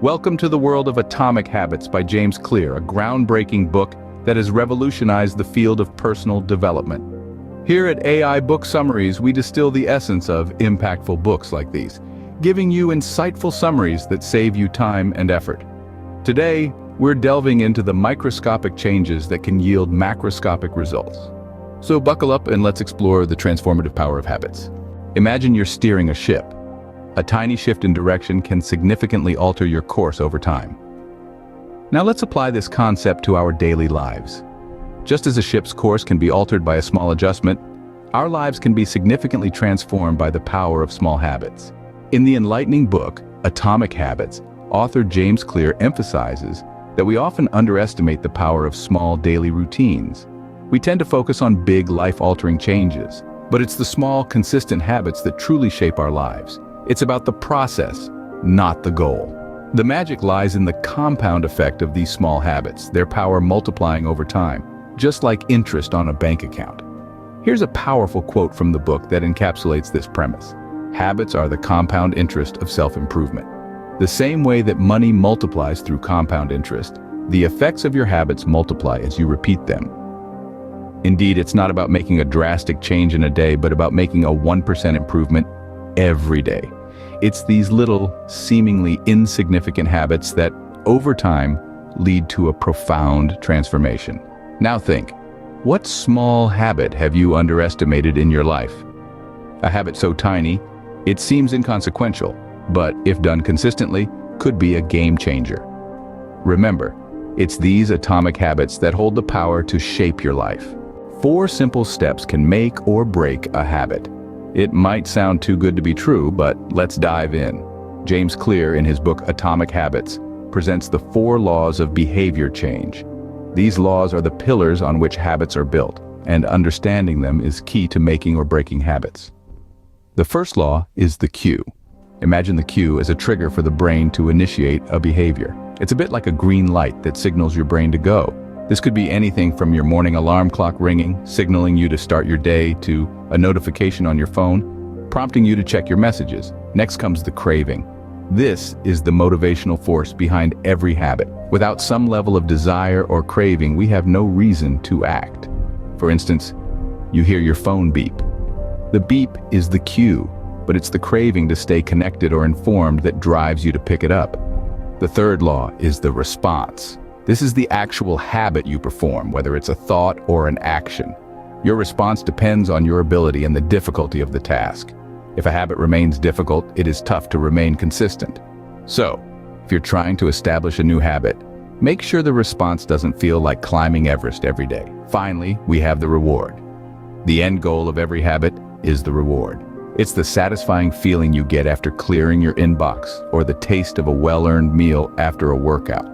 Welcome to the world of Atomic Habits by James Clear, a groundbreaking book that has revolutionized the field of personal development. Here at AI Book Summaries, we distill the essence of impactful books like these, giving you insightful summaries that save you time and effort. Today, we're delving into the microscopic changes that can yield macroscopic results. So buckle up and let's explore the transformative power of habits. Imagine you're steering a ship. A tiny shift in direction can significantly alter your course over time. Now let's apply this concept to our daily lives. Just as a ship's course can be altered by a small adjustment, our lives can be significantly transformed by the power of small habits. In the enlightening book, Atomic Habits, author James Clear emphasizes that we often underestimate the power of small daily routines. We tend to focus on big, life-altering changes, but it's the small, consistent habits that truly shape our lives. It's about the process, not the goal. The magic lies in the compound effect of these small habits, their power multiplying over time, just like interest on a bank account. Here's a powerful quote from the book that encapsulates this premise. Habits are the compound interest of self-improvement. The same way that money multiplies through compound interest, the effects of your habits multiply as you repeat them. Indeed, it's not about making a drastic change in a day, but about making a 1% improvement every day. It's these little, seemingly insignificant habits that, over time, lead to a profound transformation. Now think, what small habit have you underestimated in your life? A habit so tiny, it seems inconsequential, but if done consistently, could be a game changer. Remember, it's these atomic habits that hold the power to shape your life. 4 simple steps can make or break a habit. It might sound too good to be true, but let's dive in. James Clear, in his book Atomic Habits, presents the 4 laws of behavior change. These laws are the pillars on which habits are built, and understanding them is key to making or breaking habits. The first law is the cue. Imagine the cue as a trigger for the brain to initiate a behavior. It's a bit like a green light that signals your brain to go. This could be anything from your morning alarm clock ringing, signaling you to start your day, to a notification on your phone, prompting you to check your messages. Next comes the craving. This is the motivational force behind every habit. Without some level of desire or craving, we have no reason to act. For instance, you hear your phone beep. The beep is the cue, but it's the craving to stay connected or informed that drives you to pick it up. The third law is the response. This is the actual habit you perform, whether it's a thought or an action. Your response depends on your ability and the difficulty of the task. If a habit remains difficult, it is tough to remain consistent. So, if you're trying to establish a new habit, make sure the response doesn't feel like climbing Everest every day. Finally, we have the reward. The end goal of every habit is the reward. It's the satisfying feeling you get after clearing your inbox, or the taste of a well-earned meal after a workout.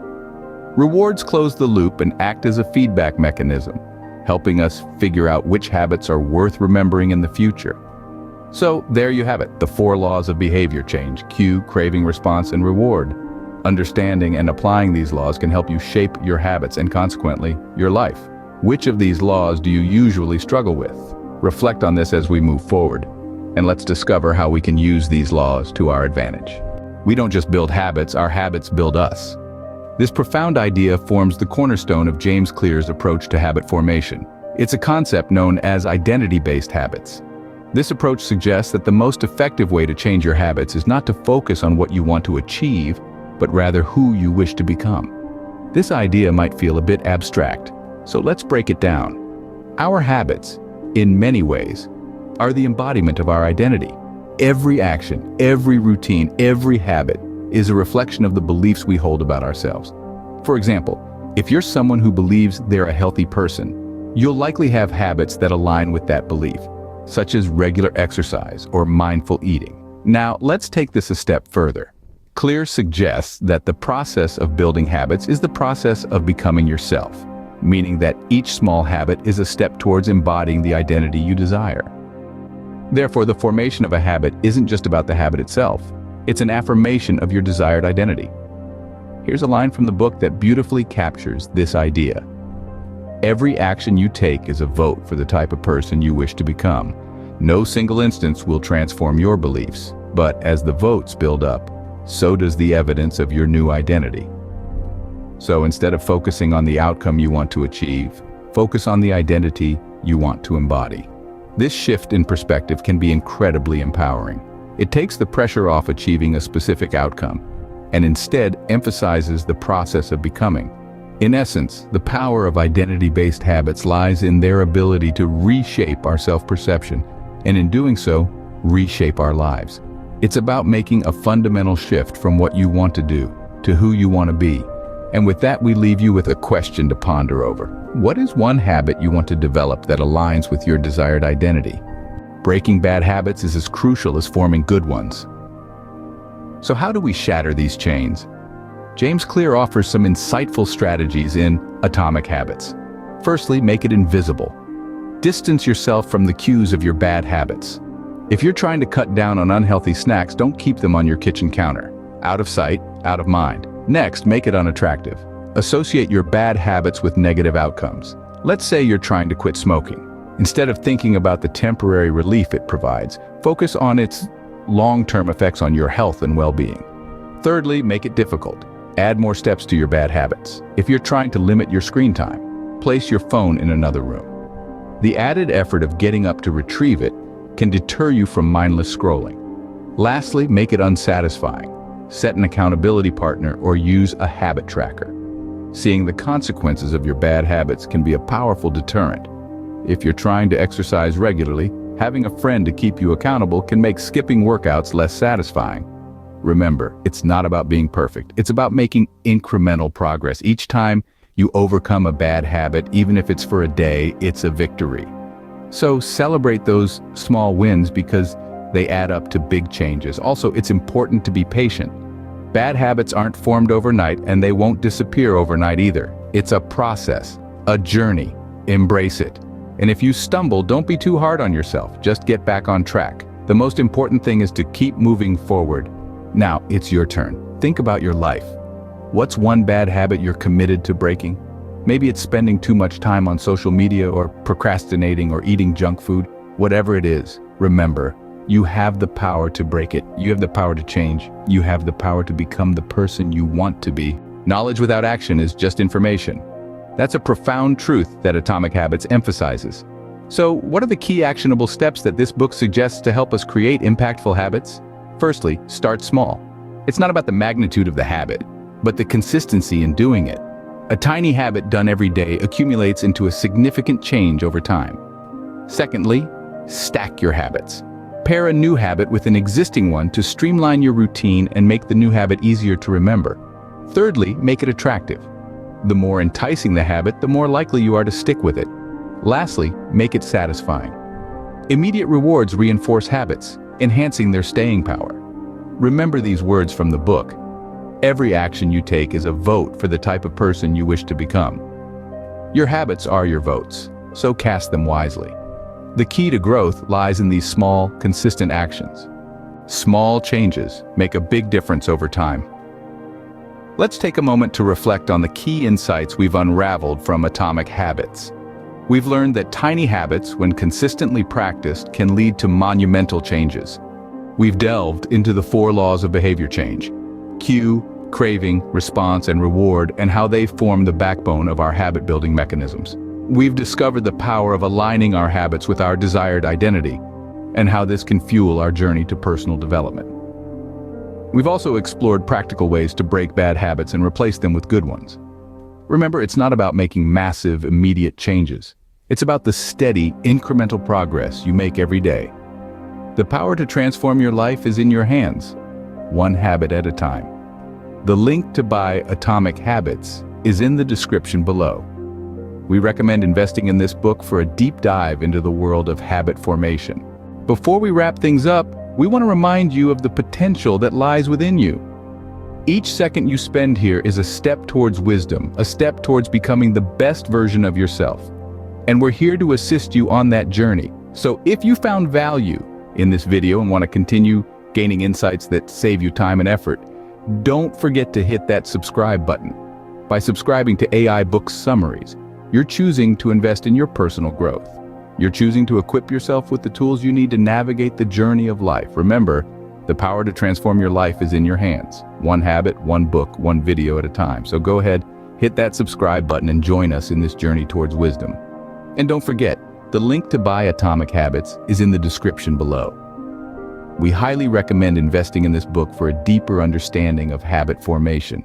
Rewards close the loop and act as a feedback mechanism, helping us figure out which habits are worth remembering in the future. So there you have it, the 4 laws of behavior change: cue, craving, response, and reward. Understanding and applying these laws can help you shape your habits and consequently, your life. Which of these laws do you usually struggle with? Reflect on this as we move forward, and let's discover how we can use these laws to our advantage. We don't just build habits, our habits build us. This profound idea forms the cornerstone of James Clear's approach to habit formation. It's a concept known as identity-based habits. This approach suggests that the most effective way to change your habits is not to focus on what you want to achieve, but rather who you wish to become. This idea might feel a bit abstract, so let's break it down. Our habits, in many ways, are the embodiment of our identity. Every action, every routine, every habit is a reflection of the beliefs we hold about ourselves. For example, if you're someone who believes they're a healthy person, you'll likely have habits that align with that belief, such as regular exercise or mindful eating. Now, let's take this a step further. Clear suggests that the process of building habits is the process of becoming yourself, meaning that each small habit is a step towards embodying the identity you desire. Therefore, the formation of a habit isn't just about the habit itself. It's an affirmation of your desired identity. Here's a line from the book that beautifully captures this idea. Every action you take is a vote for the type of person you wish to become. No single instance will transform your beliefs, but as the votes build up, so does the evidence of your new identity. So instead of focusing on the outcome you want to achieve, focus on the identity you want to embody. This shift in perspective can be incredibly empowering. It takes the pressure off achieving a specific outcome and instead emphasizes the process of becoming. In essence, the power of identity-based habits lies in their ability to reshape our self-perception and, in doing so, reshape our lives. It's about making a fundamental shift from what you want to do to who you want to be. And with that, we leave you with a question to ponder over. What is one habit you want to develop that aligns with your desired identity? Breaking bad habits is as crucial as forming good ones. So how do we shatter these chains? James Clear offers some insightful strategies in Atomic Habits. Firstly, make it invisible. Distance yourself from the cues of your bad habits. If you're trying to cut down on unhealthy snacks, don't keep them on your kitchen counter. Out of sight, out of mind. Next, make it unattractive. Associate your bad habits with negative outcomes. Let's say you're trying to quit smoking. Instead of thinking about the temporary relief it provides, focus on its long-term effects on your health and well-being. Thirdly, make it difficult. Add more steps to your bad habits. If you're trying to limit your screen time, place your phone in another room. The added effort of getting up to retrieve it can deter you from mindless scrolling. Lastly, make it unsatisfying. Set an accountability partner or use a habit tracker. Seeing the consequences of your bad habits can be a powerful deterrent. If you're trying to exercise regularly, having a friend to keep you accountable can make skipping workouts less satisfying. Remember, it's not about being perfect. It's about making incremental progress. Each time you overcome a bad habit, even if it's for a day, it's a victory. So celebrate those small wins because they add up to big changes. Also, it's important to be patient. Bad habits aren't formed overnight and they won't disappear overnight either. It's a process, a journey. Embrace it. And if you stumble, don't be too hard on yourself. Just get back on track. The most important thing is to keep moving forward. Now, it's your turn. Think about your life. What's one bad habit you're committed to breaking? Maybe it's spending too much time on social media or procrastinating or eating junk food. Whatever it is, remember, you have the power to break it. You have the power to change. You have the power to become the person you want to be. Knowledge without action is just information. That's a profound truth that Atomic Habits emphasizes. So, what are the key actionable steps that this book suggests to help us create impactful habits? Firstly, start small. It's not about the magnitude of the habit, but the consistency in doing it. A tiny habit done every day accumulates into a significant change over time. Secondly, stack your habits. Pair a new habit with an existing one to streamline your routine and make the new habit easier to remember. Thirdly, make it attractive. The more enticing the habit, the more likely you are to stick with it. Lastly, make it satisfying. Immediate rewards reinforce habits, enhancing their staying power. Remember these words from the book. Every action you take is a vote for the type of person you wish to become. Your habits are your votes, so cast them wisely. The key to growth lies in these small, consistent actions. Small changes make a big difference over time. Let's take a moment to reflect on the key insights we've unraveled from Atomic Habits. We've learned that tiny habits, when consistently practiced, can lead to monumental changes. We've delved into the 4 laws of behavior change: cue, craving, response, and reward, and how they form the backbone of our habit-building mechanisms. We've discovered the power of aligning our habits with our desired identity, and how this can fuel our journey to personal development. We've also explored practical ways to break bad habits and replace them with good ones. Remember, it's not about making massive, immediate changes. It's about the steady, incremental progress you make every day. The power to transform your life is in your hands, one habit at a time. The link to buy Atomic Habits is in the description below. We recommend investing in this book for a deep dive into the world of habit formation. Before we wrap things up, we want to remind you of the potential that lies within you. Each second you spend here is a step towards wisdom, a step towards becoming the best version of yourself. And we're here to assist you on that journey. So if you found value in this video and want to continue gaining insights that save you time and effort, don't forget to hit that subscribe button. By subscribing to AI Book Summaries, you're choosing to invest in your personal growth. You're choosing to equip yourself with the tools you need to navigate the journey of life. Remember, the power to transform your life is in your hands. One habit, one book, one video at a time. So go ahead, hit that subscribe button and join us in this journey towards wisdom. And don't forget, the link to buy Atomic Habits is in the description below. We highly recommend investing in this book for a deeper understanding of habit formation.